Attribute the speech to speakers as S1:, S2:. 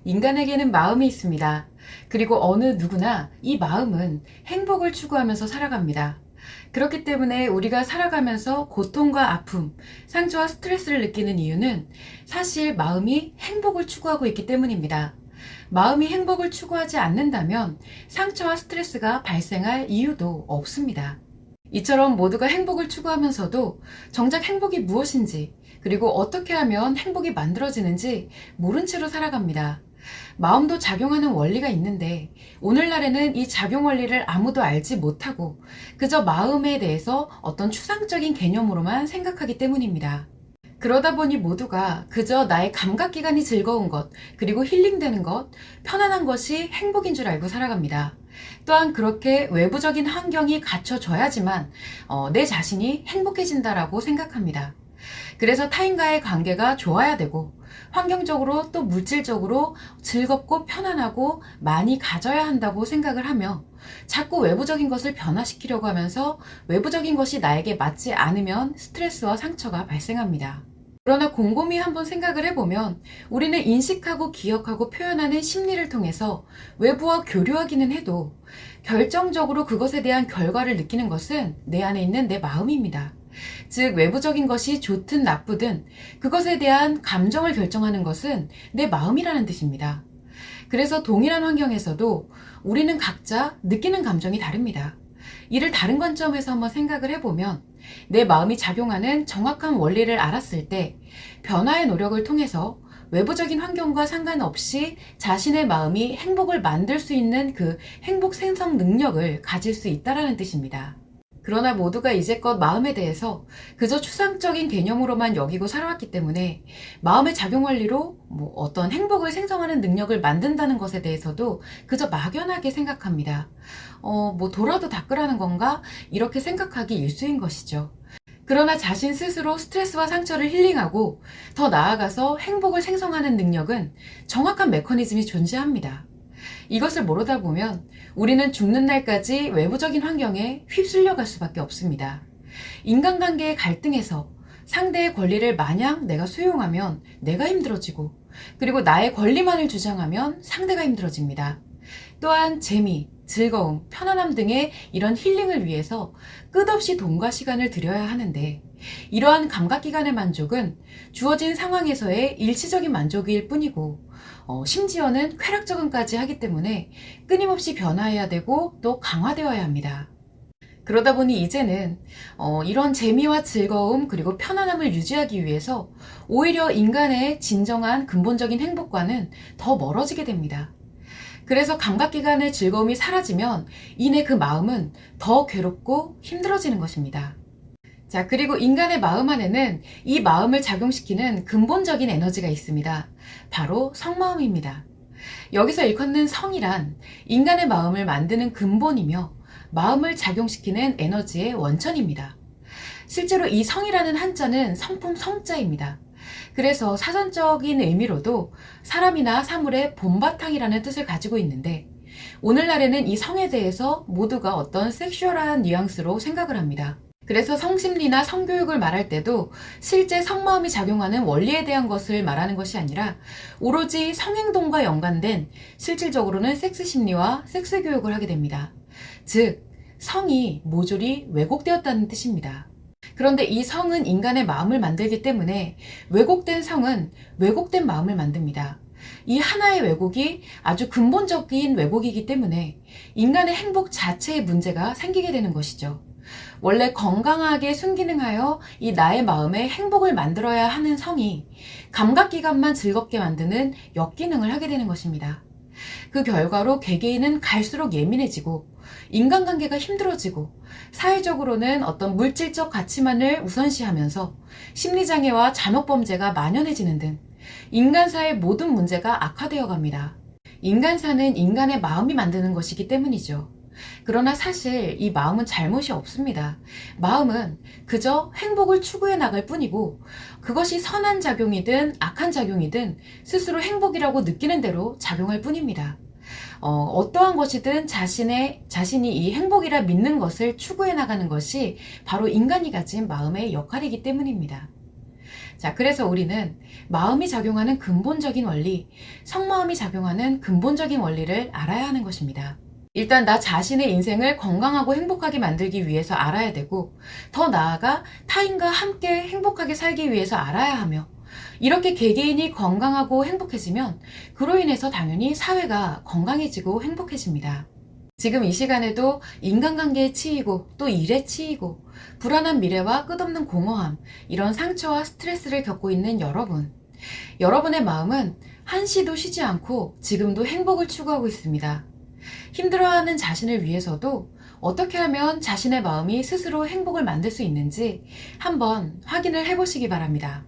S1: 인간에게는 마음이 있습니다. 그리고 어느 누구나 이 마음은 행복을 추구하면서 살아갑니다. 그렇기 때문에 우리가 살아가면서 고통과 아픔, 상처와 스트레스를 느끼는 이유는 사실 마음이 행복을 추구하고 있기 때문입니다. 마음이 행복을 추구하지 않는다면 상처와 스트레스가 발생할 이유도 없습니다. 이처럼 모두가 행복을 추구하면서도 정작 행복이 무엇인지, 그리고 어떻게 하면 행복이 만들어지는지 모른 채로 살아갑니다. 마음도 작용하는 원리가 있는데 오늘날에는 이 작용 원리를 아무도 알지 못하고 그저 마음에 대해서 어떤 추상적인 개념으로만 생각하기 때문입니다. 그러다 보니 모두가 그저 나의 감각기관이 즐거운 것, 그리고 힐링되는 것, 편안한 것이 행복인 줄 알고 살아갑니다. 또한 그렇게 외부적인 환경이 갖춰져야지만 내 자신이 행복해진다라고 생각합니다. 그래서 타인과의 관계가 좋아야 되고 환경적으로 또 물질적으로 즐겁고 편안하고 많이 가져야 한다고 생각을 하며 자꾸 외부적인 것을 변화시키려고 하면서 외부적인 것이 나에게 맞지 않으면 스트레스와 상처가 발생합니다. 그러나 곰곰이 한번 생각을 해보면 우리는 인식하고 기억하고 표현하는 심리를 통해서 외부와 교류하기는 해도 결정적으로 그것에 대한 결과를 느끼는 것은 내 안에 있는 내 마음입니다. 즉 외부적인 것이 좋든 나쁘든 그것에 대한 감정을 결정하는 것은 내 마음이라는 뜻입니다. 그래서 동일한 환경에서도 우리는 각자 느끼는 감정이 다릅니다. 이를 다른 관점에서 한번 생각을 해보면 내 마음이 작용하는 정확한 원리를 알았을 때 변화의 노력을 통해서 외부적인 환경과 상관없이 자신의 마음이 행복을 만들 수 있는 그 행복 생성 능력을 가질 수 있다는 뜻입니다. 그러나 모두가 이제껏 마음에 대해서 그저 추상적인 개념으로만 여기고 살아왔기 때문에 마음의 작용 원리로 어떤 행복을 생성하는 능력을 만든다는 것에 대해서도 그저 막연하게 생각합니다. 돌아도 닦으라는 건가? 이렇게 생각하기 일쑤인 것이죠. 그러나 자신 스스로 스트레스와 상처를 힐링하고 더 나아가서 행복을 생성하는 능력은 정확한 메커니즘이 존재합니다. 이것을 모르다 보면 우리는 죽는 날까지 외부적인 환경에 휩쓸려 갈 수밖에 없습니다. 인간관계의 갈등에서 상대의 권리를 마냥 내가 수용하면 내가 힘들어지고 그리고 나의 권리만을 주장하면 상대가 힘들어집니다. 또한 재미, 즐거움, 편안함 등의 이런 힐링을 위해서 끝없이 돈과 시간을 들여야 하는데 이러한 감각기관의 만족은 주어진 상황에서의 일시적인 만족일 뿐이고 심지어는 쾌락적음까지 하기 때문에 끊임없이 변화해야 되고 또 강화되어야 합니다. 그러다 보니 이제는 이런 재미와 즐거움 그리고 편안함을 유지하기 위해서 오히려 인간의 진정한 근본적인 행복과는 더 멀어지게 됩니다. 그래서 감각기관의 즐거움이 사라지면 이내 그 마음은 더 괴롭고 힘들어지는 것입니다. 자, 그리고 인간의 마음 안에는 이 마음을 작용시키는 근본적인 에너지가 있습니다. 바로 성마음입니다. 여기서 일컫는 성이란 인간의 마음을 만드는 근본이며 마음을 작용시키는 에너지의 원천입니다. 실제로 이 성이라는 한자는 성품 성자입니다. 그래서 사전적인 의미로도 사람이나 사물의 본바탕이라는 뜻을 가지고 있는데 오늘날에는 이 성에 대해서 모두가 어떤 섹슈얼한 뉘앙스로 생각을 합니다. 그래서 성심리나 성교육을 말할 때도 실제 성마음이 작용하는 원리에 대한 것을 말하는 것이 아니라 오로지 성행동과 연관된 실질적으로는 섹스심리와 섹스교육을 하게 됩니다. 즉, 성이 모조리 왜곡되었다는 뜻입니다. 그런데 이 성은 인간의 마음을 만들기 때문에 왜곡된 성은 왜곡된 마음을 만듭니다. 이 하나의 왜곡이 아주 근본적인 왜곡이기 때문에 인간의 행복 자체의 문제가 생기게 되는 것이죠. 원래 건강하게 순기능하여 이 나의 마음에 행복을 만들어야 하는 성이 감각기관만 즐겁게 만드는 역기능을 하게 되는 것입니다. 그 결과로 개개인은 갈수록 예민해지고 인간관계가 힘들어지고 사회적으로는 어떤 물질적 가치만을 우선시하면서 심리장애와 잔혹범죄가 만연해지는 등 인간사의 모든 문제가 악화되어 갑니다. 인간사는 인간의 마음이 만드는 것이기 때문이죠. 그러나 사실 이 마음은 잘못이 없습니다. 마음은 그저 행복을 추구해 나갈 뿐이고 그것이 선한 작용이든 악한 작용이든 스스로 행복이라고 느끼는 대로 작용할 뿐입니다. 어떠한 것이든 자신이 이 행복이라 믿는 것을 추구해 나가는 것이 바로 인간이 가진 마음의 역할이기 때문입니다. 자, 그래서 우리는 마음이 작용하는 근본적인 원리, 성마음이 작용하는 근본적인 원리를 알아야 하는 것입니다. 일단 나 자신의 인생을 건강하고 행복하게 만들기 위해서 알아야 되고, 더 나아가 타인과 함께 행복하게 살기 위해서 알아야 하며, 이렇게 개개인이 건강하고 행복해지면 그로 인해서 당연히 사회가 건강해지고 행복해집니다. 지금 이 시간에도 인간관계에 치이고 또 일에 치이고 불안한 미래와 끝없는 공허함, 이런 상처와 스트레스를 겪고 있는 여러분, 여러분의 마음은 한시도 쉬지 않고 지금도 행복을 추구하고 있습니다. 힘들어하는 자신을 위해서도 어떻게 하면 자신의 마음이 스스로 행복을 만들 수 있는지 한번 확인을 해보시기 바랍니다.